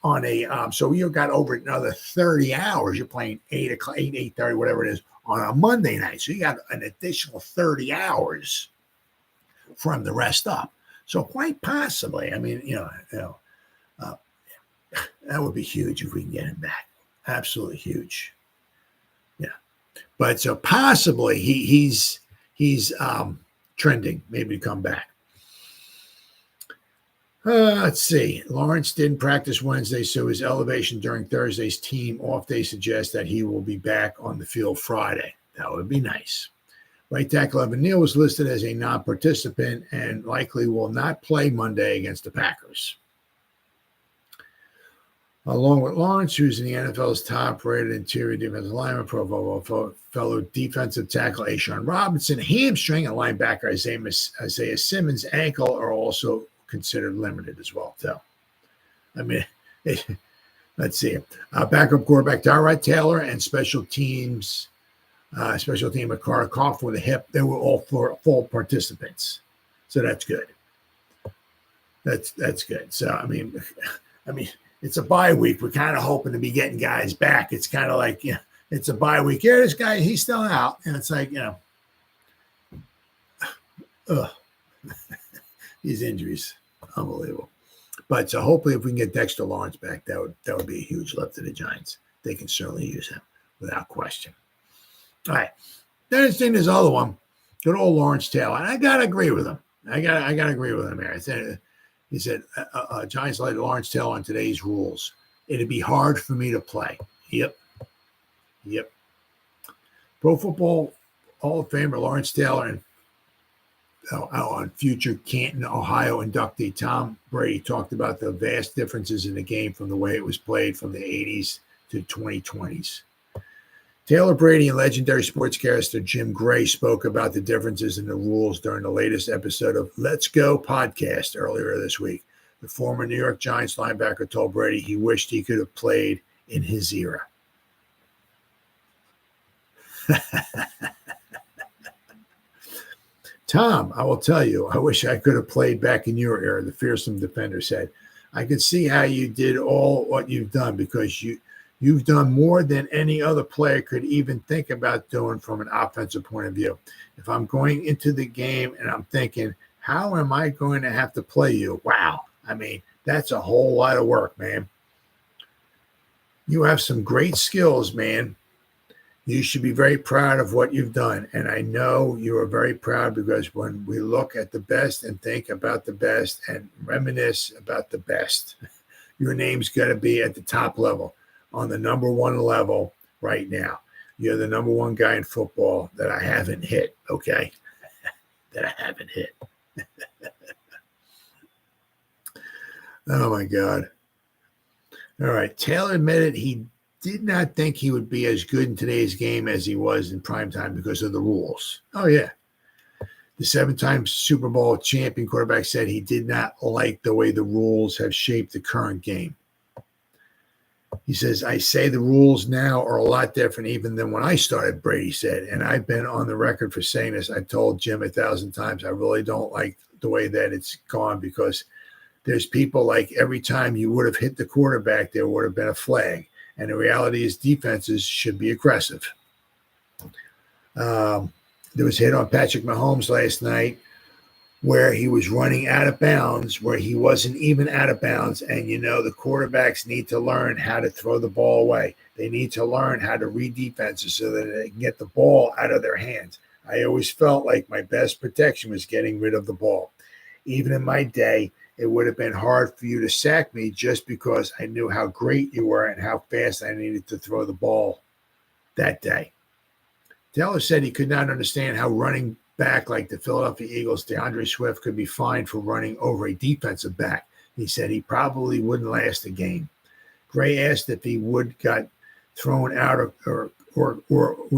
on a, so you've got over another 30 hours. You're playing 8 o'clock, 8:30, whatever it is, on a Monday night. So you got an additional 30 hours from the rest up. So quite possibly, that would be huge if we can get him back. Absolutely huge. Yeah. But so possibly he's he's trending maybe to come back. Let's see. Lawrence didn't practice Wednesday, so his elevation during Thursday's team off day suggests that he will be back on the field Friday. That would be nice. Right tackle Evan Neal was listed as a non-participant and likely will not play Monday against the Packers. Along with Lawrence, who's in the NFL's top-rated interior defensive lineman, Pro Bowl fellow defensive tackle A'Shawn Robinson, hamstring, and linebacker Isaiah Simmons' ankle are also considered limited as well, too. I mean, let's see. Backup quarterback Tyrod Taylor and special team Carter Coughlin with a hip, they were all full participants. So that's good. That's good. So, I mean, it's a bye week. We're kind of hoping to be getting guys back. It's kind of like, it's a bye week. Yeah, this guy, he's still out. And it's like, these injuries, unbelievable. But so hopefully if we can get Dexter Lawrence back, that would be a huge lift to the Giants. They can certainly use him without question. All right. Then it's in this other one, good old Lawrence Taylor. And I got to agree with him. I got to agree with him here. He said, Giants led Lawrence Taylor on today's rules. It'd be hard for me to play. Yep. Pro Football Hall of Famer Lawrence Taylor and on future Canton, Ohio inductee Tom Brady talked about the vast differences in the game from the way it was played from the 80s to 2020s. Taylor, Brady, and legendary sportscaster Jim Gray spoke about the differences in the rules during the latest episode of Let's Go podcast earlier this week. The former New York Giants linebacker told Brady he wished he could have played in his era. Tom, I will tell you, I wish I could have played back in your era, the fearsome defender said. I could see how you did all what you've done because you've done more than any other player could even think about doing from an offensive point of view. If I'm going into the game and I'm thinking, how am I going to have to play you? Wow. I mean, that's a whole lot of work, man. You have some great skills, man. You should be very proud of what you've done. And I know you are very proud because when we look at the best and think about the best and reminisce about the best, your name's got to be at the top level. On the number one level right now. You're the number one guy in football that I haven't hit, okay? That I haven't hit. Oh, my God. All right. Taylor admitted he did not think he would be as good in today's game as he was in primetime because of the rules. Oh, yeah. The 7-time Super Bowl champion quarterback said he did not like the way the rules have shaped the current game. He says, I say the rules now are a lot different even than when I started, Brady said. And I've been on the record for saying this. I told Jim 1,000 times, I really don't like the way that it's gone because there's people like every time you would have hit the quarterback, there would have been a flag. And the reality is defenses should be aggressive. There was a hit on Patrick Mahomes last night where he was running out of bounds, where he wasn't even out of bounds. And, the quarterbacks need to learn how to throw the ball away. They need to learn how to read defenses so that they can get the ball out of their hands. I always felt like my best protection was getting rid of the ball. Even in my day, it would have been hard for you to sack me just because I knew how great you were and how fast I needed to throw the ball that day. Taylor said he could not understand how running back like the Philadelphia Eagles, DeAndre Swift could be fined for running over a defensive back. He said he probably wouldn't last a game. Gray asked if he would got thrown out or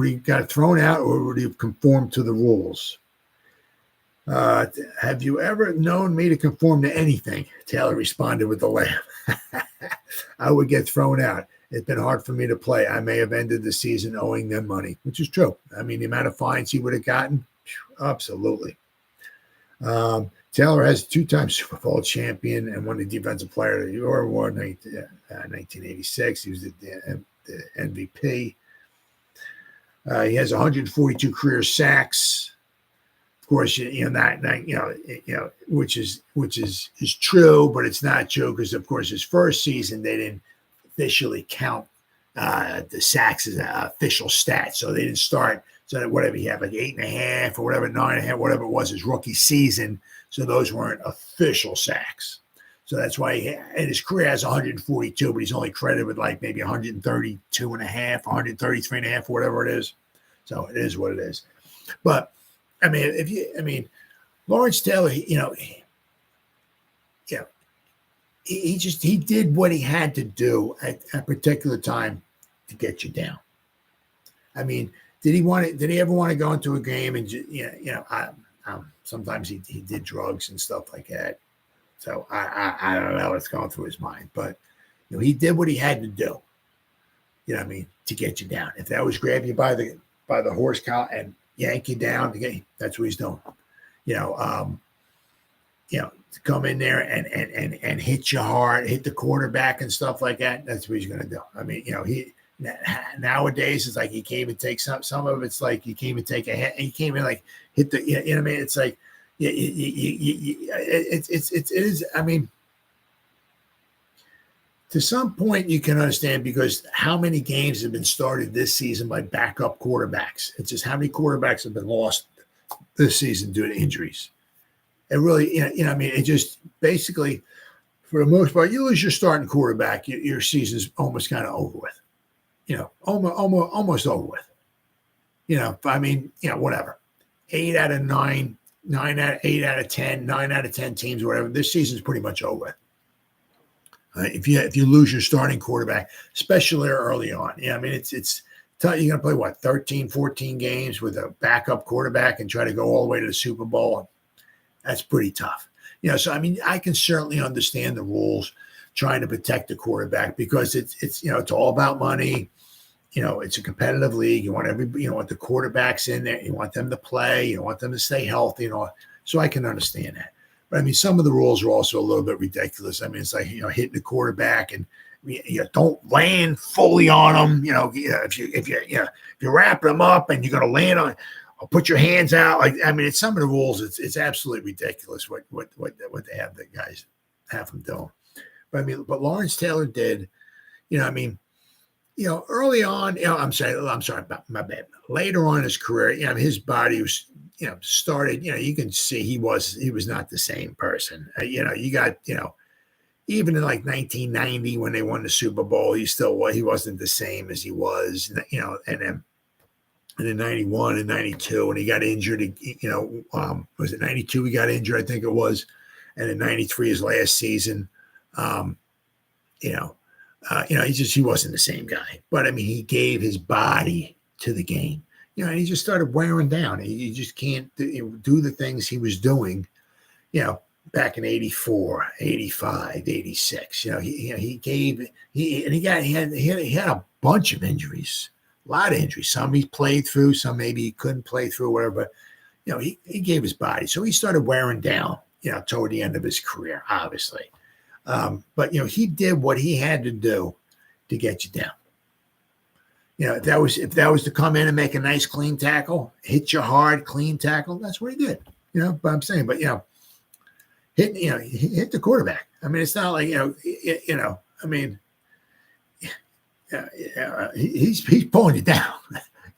he got thrown out or would he have conformed to the rules. Have you ever known me to conform to anything? Taylor responded with a laugh. I would get thrown out. It's been hard for me to play. I may have ended the season owing them money, which is true. I mean, the amount of fines he would have gotten, absolutely. Taylor has 2-time Super Bowl champion and won the Defensive Player of the Year award in 1986. He was the MVP. He has 142 career sacks. Of course, which is true, but it's not true because, of course, his first season they didn't officially count the sacks as an official stat, so they didn't start. So that whatever he had, like 8.5 or whatever, 9.5, whatever it was his rookie season. So those weren't official sacks. So that's why in his career has 142, but he's only credited with like maybe 132 and a half, 133 and a half, or whatever it is. So it is what it is. But I mean, Lawrence Taylor, he did what he had to do at a particular time to get you down. I mean, did he ever want to go into a game and sometimes he did drugs and stuff like that. So I don't know what's going through his mind, but he did what he had to do. You know what I mean, to get you down. If that was grab you by the horse collar and yank you down, that's what he's doing. To come in there and hit you hard, hit the quarterback and stuff like that. That's what he's going to do. I mean, he nowadays it's like he can't even take some of it's like you can't even take a hit. He can't even like hit the. You know what I mean? It's like it is. I mean, to some point you can understand because how many games have been started this season by backup quarterbacks. It's just how many quarterbacks have been lost this season due to injuries. It really, I mean, it just basically, for the most part, you lose your starting quarterback, your season's almost kind of over with. Almost over with. I mean, whatever. 8 out of 9, 8 out of 10, 9 out of 10 teams, whatever. This season's pretty much over with. If you lose your starting quarterback, especially early on, I mean, it's tough. You're going to play 13, 14 games with a backup quarterback and try to go all the way to the Super Bowl. That's pretty tough. So I mean, I can certainly understand the rules trying to protect the quarterback because it's all about money. It's a competitive league. You want the quarterbacks in there. You want them to play. You want them to stay healthy and all. So I can understand that. But I mean, some of the rules are also a little bit ridiculous. I mean, it's like hitting the quarterback and you don't land fully on them. If you wrap them up and you're going to land on. Put your hands out. It's some of the rules. It's absolutely ridiculous what they have the guys have them doing. But Lawrence Taylor did, early on, I'm sorry, my bad. Later on in his career, his body was, started, you can see he was not the same person. You got, even in like 1990 when they won the Super Bowl, he wasn't the same as he was, and in 91 and 92, and he got injured, was it 92 he got injured, I think it was, and in 93 his last season, he wasn't the same guy. But I mean, he gave his body to the game, and he just started wearing down. He just can't do the things he was doing, back in 84, 85, 86. He had a bunch of injuries. A lot of injuries. Some he played through, some maybe he couldn't play through, whatever. But, he gave his body. So he started wearing down, toward the end of his career, obviously. But, he did what he had to do to get you down. If that was to come in and make a nice clean tackle, hit you hard, clean tackle, that's what he did. But I'm saying, hit the quarterback. I mean, it's not like, I mean, he's pulling you down.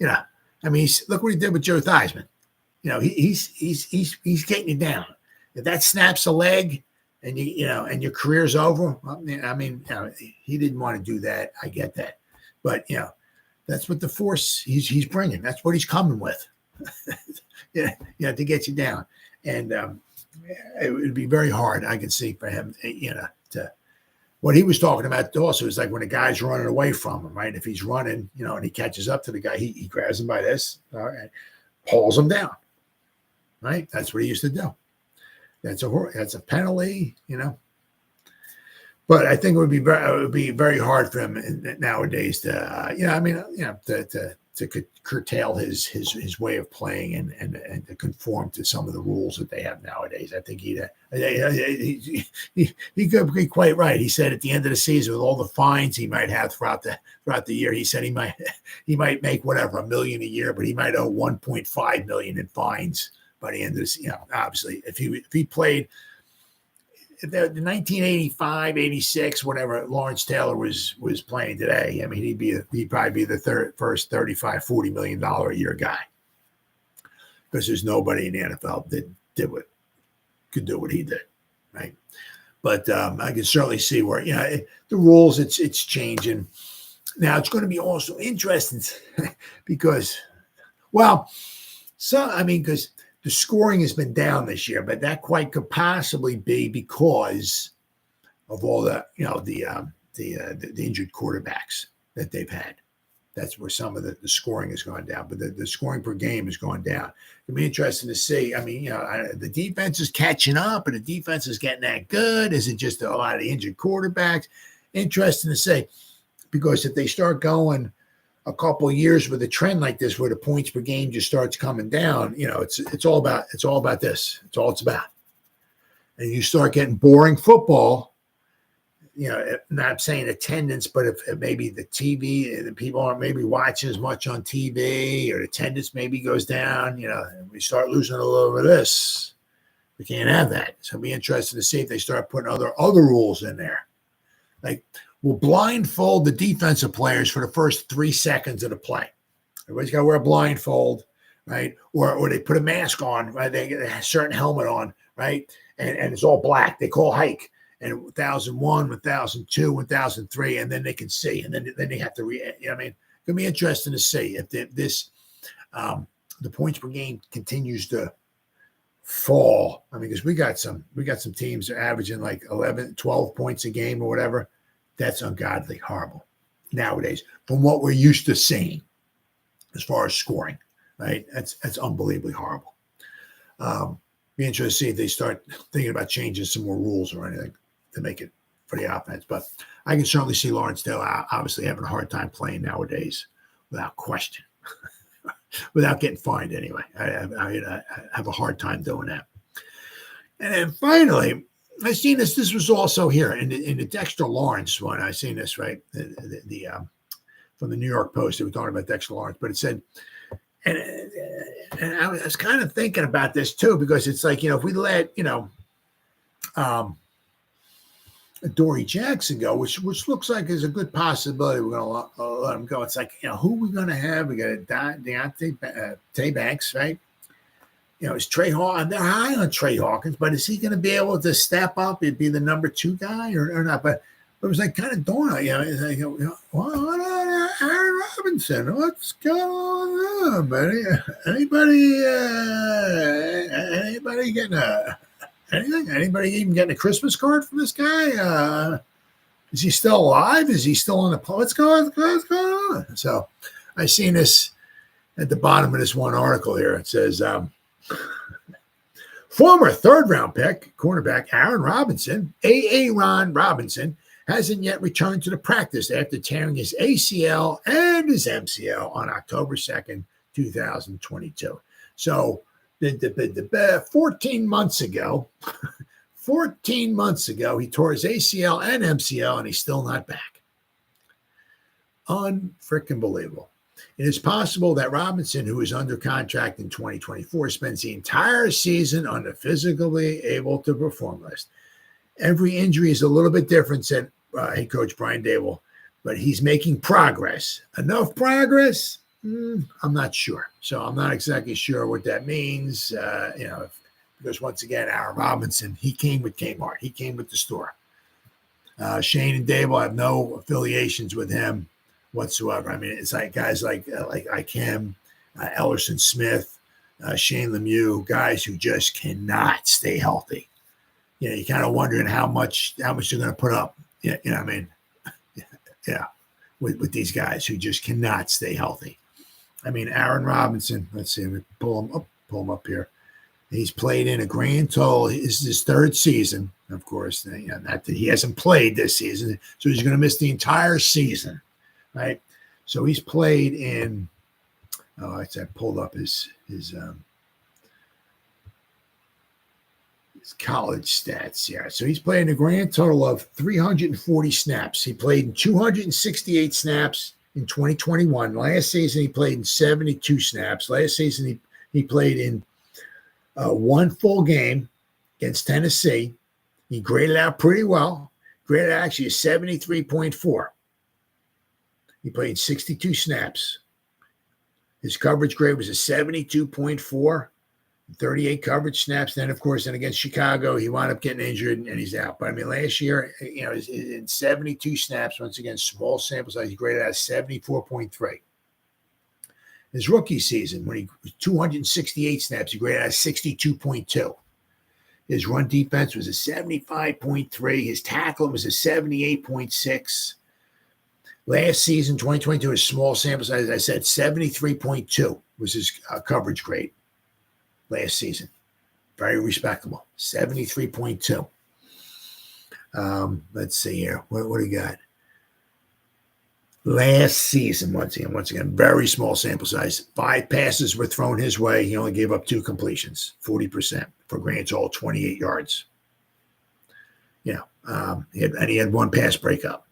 I mean, look what he did with Joe Theismann. He's getting you down. If that snaps a leg and and your career's over, I mean, he didn't want to do that. I get that, but that's what the force he's bringing. That's what he's coming with. To get you down, and it would be very hard. I can see for him, to. What he was talking about also is like when a guy's running away from him, right? If he's running, and he catches up to the guy, he grabs him by this, and pulls him down, right? That's what he used to do. That's a penalty, But I think it would be very hard for him nowadays to curtail his way of playing and to conform to some of the rules that they have nowadays. I think he could be quite right. He said at the end of the season, with all the fines he might have throughout the year, he said he might make whatever $1 million a year, but he might owe $1.5 million in fines by the end of this. Obviously, if he played. The 1985, 86, whatever Lawrence Taylor was playing today, I mean, he'd probably be the first $35, $40 million a year guy. because there's nobody in the NFL that could do what he did, right? But I can certainly see where the rules it's changing. Now it's going to be also interesting because, because the scoring has been down this year, but that quite could possibly be because of all the injured quarterbacks that they've had. That's where some of the scoring has gone down, but the scoring per game has gone down. It'll be interesting to see. The defense is catching up, and the defense is getting that good. Is it just a lot of injured quarterbacks? Interesting to see, because if they start going a couple of years with a trend like this, where the points per game just starts coming down, it's all about this. It's all it's about. And you start getting boring football. Not saying attendance, but if maybe the TV, the people aren't maybe watching as much on TV, or attendance maybe goes down, and we start losing a little of this. We can't have that. So it'll be interesting to see if they start putting other rules in there. Like, we'll blindfold the defensive players for the first 3 seconds of the play. Everybody's got to wear a blindfold, right? Or they put a mask on, right? They get a certain helmet on, right? And it's all black. They call hike. And 1001, 1002, 1003, and then they can see, and then they have to it's gonna be interesting to see if the points per game continues to fall. Because we got some teams that are averaging like 11, 12 points a game or whatever. That's ungodly horrible nowadays from what we're used to seeing as far as scoring, right? That's unbelievably horrible. Be interested to see if they start thinking about changing some more rules or anything to make it for the offense. But I can certainly see Lawrencedale obviously having a hard time playing nowadays, without question, without getting fined anyway. I have a hard time doing that. And then finally, I seen this. This was also here in the Dexter Lawrence one. I seen this, right? The from the New York Post. They were talking about Dexter Lawrence, but it said, and I was kind of thinking about this too, because it's like, if we let, Adoree Jackson go, which looks like is a good possibility. We're going to let him go. It's like, who are we going to have? We got Deontay Banks, right? Is Trey Hawkins? They're high on Trey Hawkins, but is he going to be able to step up and be the number 2 guy or not? But it was like kind of dawned. It's like, what on Aaron Robinson? What's going on, buddy? Anybody getting anything? Anybody even getting a Christmas card from this guy? Is he still alive? Is he still on the play? What's going on? So I seen this at the bottom of this one article here. It says, former 3rd-round pick, cornerback Aaron Robinson, Aaron Robinson, hasn't yet returned to the practice after tearing his ACL and his MCL on October 2nd, 2022. So 14 months ago, he tore his ACL and MCL, and he's still not back. Unfreaking believable. It is possible that Robinson, who is under contract in 2024, spends the entire season on the physically able to perform list. Every injury is a little bit different, said head coach Brian Dable, but he's making progress. Enough progress? I'm not sure. So I'm not exactly sure what that means, because once again, Aaron Robinson, he came with Kmart. He came with the store. Shane and Dable have no affiliations with him whatsoever. It's like guys like him, Ellerson Smith, Shane Lemieux, guys who just cannot stay healthy. You're kind of wondering how much they're going to put up. With these guys who just cannot stay healthy. Aaron Robinson, let's see, let me pull him up here. He's played in a grand total. This is his 3rd season, of course. Not that he hasn't played this season, so he's going to miss the entire season, right? So he's played in. I pulled up his college stats. Yeah, so he's played a grand total of 340 snaps. He played in 268 snaps in 2021. Last season, he played in 72 snaps. Last season, he played in 1 full game against Tennessee. He graded out pretty well. Graded out actually a 73.4. He played 62 snaps. His coverage grade was a 72.4. 38 coverage snaps. Then, of course, and against Chicago, he wound up getting injured and he's out. But I mean, last year, in 72 snaps, once again, small sample size, he graded out 74.3. His rookie season, when he was 268 snaps, he graded out 62.2. His run defense was a 75.3. His tackling was a 78.6. Last season, 2022, his small sample size, as I said, 73.2 was his coverage grade. Last season, very respectable, 73.2. Let's see here. What do we got? Last season, once again, very small sample size. 5 passes were thrown his way. He only gave up 2 completions, 40% for grand total, 28 yards. He had 1 pass breakup.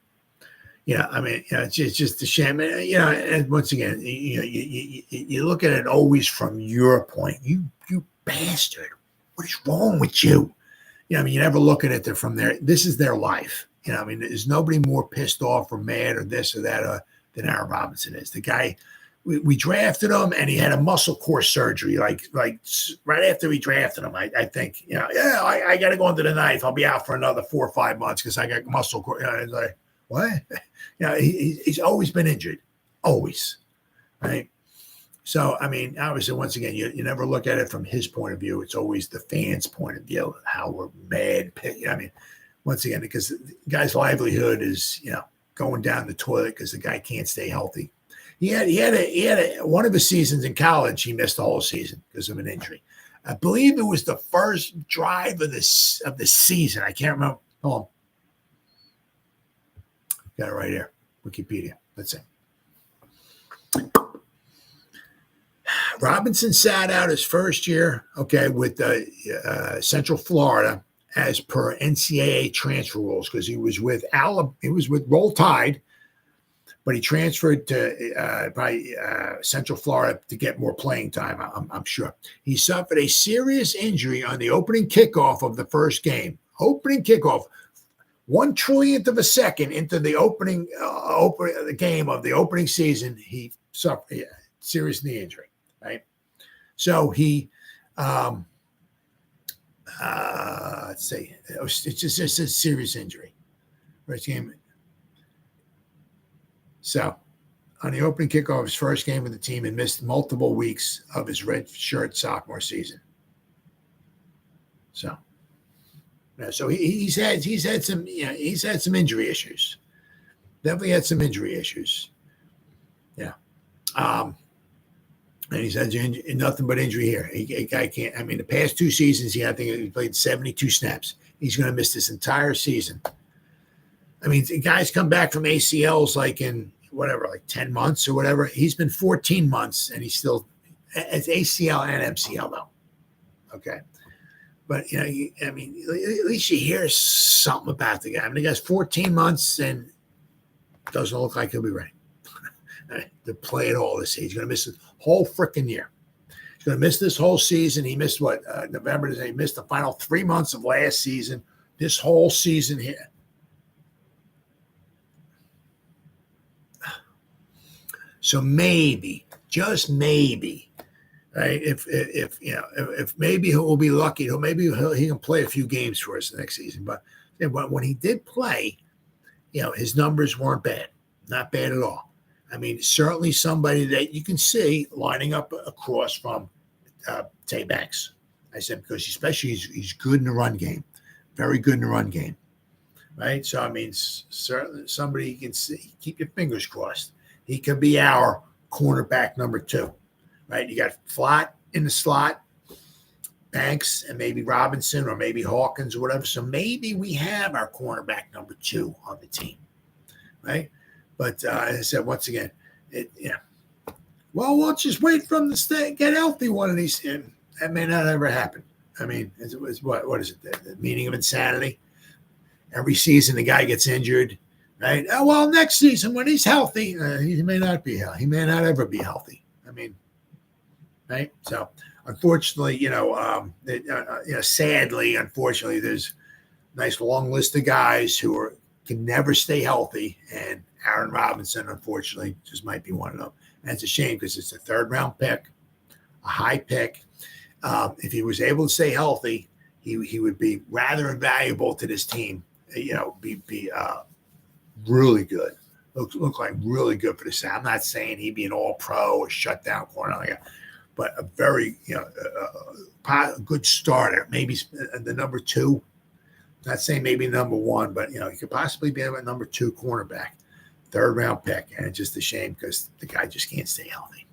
It's just a shame. And once again, you look at it always from your point. You bastard, what is wrong with you? You never look at it from there. This is their life. There's nobody more pissed off or mad or this or that than Aaron Robinson is. The guy, we drafted him and he had a muscle core surgery. Like right after we drafted him, I think, I got to go under the knife. I'll be out for another 4 or 5 months because I got muscle core. It's like, what? He's always been injured, always, right? So, obviously, once again, you never look at it from his point of view. It's always the fans' point of view, how we're mad. Once again, because the guy's livelihood is, going down the toilet because the guy can't stay healthy. He had one of his seasons in college. He missed the whole season because of an injury. I believe it was the first drive of the season. I can't remember. Hold on. Got it right here. Wikipedia. Let's see. Robinson sat out his first year, with Central Florida as per NCAA transfer rules because he was with Roll Tide, but he transferred to Central Florida to get more playing time, I'm sure. He suffered a serious injury on the opening kickoff of the first game. Opening kickoff. 1/1,000,000th of a second into the opening game of the opening season, he suffered a serious knee injury, right? So he, let's see, it's just a serious injury. First game. So on the opening kickoff of his first game with the team, and missed multiple weeks of his red shirt sophomore season. So. So he's had some injury issues. Definitely had some injury issues. Yeah. And he's had nothing but injury here. Guy can't. The past 2 seasons, I think he played 72 snaps. He's going to miss this entire season. The guys come back from ACLs like in 10 months or whatever. He's been 14 months and he's still it's ACL and MCL though. Okay. But, at least you hear something about the guy. The guy's 14 months and doesn't look like he'll be ready to play at all this season. He's going to miss the whole freaking year. He's going to miss this whole season. He missed November. He missed the final 3 months of last season. This whole season here. So maybe, just maybe, right? If maybe he will be lucky, he can play a few games for us next season. But when he did play, his numbers weren't bad, not bad at all. Certainly somebody that you can see lining up across from Tay Banks. I said because especially he's good in the run game, very good in the run game, right? So certainly somebody you can see. Keep your fingers crossed. He could be our cornerback number 2. Right, you got Flott in the slot, Banks, and maybe Robinson or maybe Hawkins or whatever. So maybe we have our cornerback number 2 on the team, right? But as I said, once again, we'll just wait for him to get healthy one of these. And that may not ever happen. It's what is it? The meaning of insanity. Every season the guy gets injured, right? Oh, well, next season when he's healthy, he may not be healthy. He may not ever be healthy. Right. So unfortunately, sadly, unfortunately, there's a nice long list of guys who can never stay healthy. And Aaron Robinson, unfortunately, just might be one of them. And it's a shame because it's a 3rd round pick, a high pick. if he was able to stay healthy, he would be rather invaluable to this team. Be really good. Look like really good for the South. I'm not saying he'd be an all-pro or shutdown corner like that, but a very a good starter. Maybe the number 2. Not saying maybe number 1, but he could possibly be a number 2 cornerback, 3rd-round pick, and it's just a shame because the guy just can't stay healthy.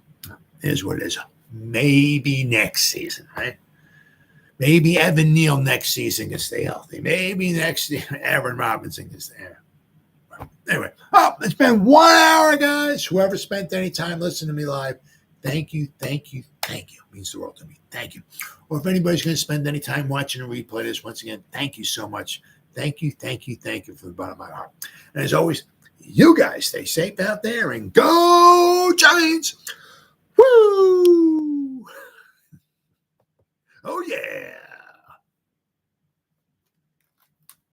It is what it is. Maybe next season, right? Maybe Evan Neal next season can stay healthy. Maybe next year Aaron Robinson can stay healthy. Anyway, it's been 1 hour, guys. Whoever spent any time listening to me live, thank you. It means the world to me. Thank you. Or if anybody's going to spend any time watching and replay this, once again, thank you so much. Thank you from the bottom of my heart. And as always, you guys stay safe out there and go Giants. Woo! Oh, yeah.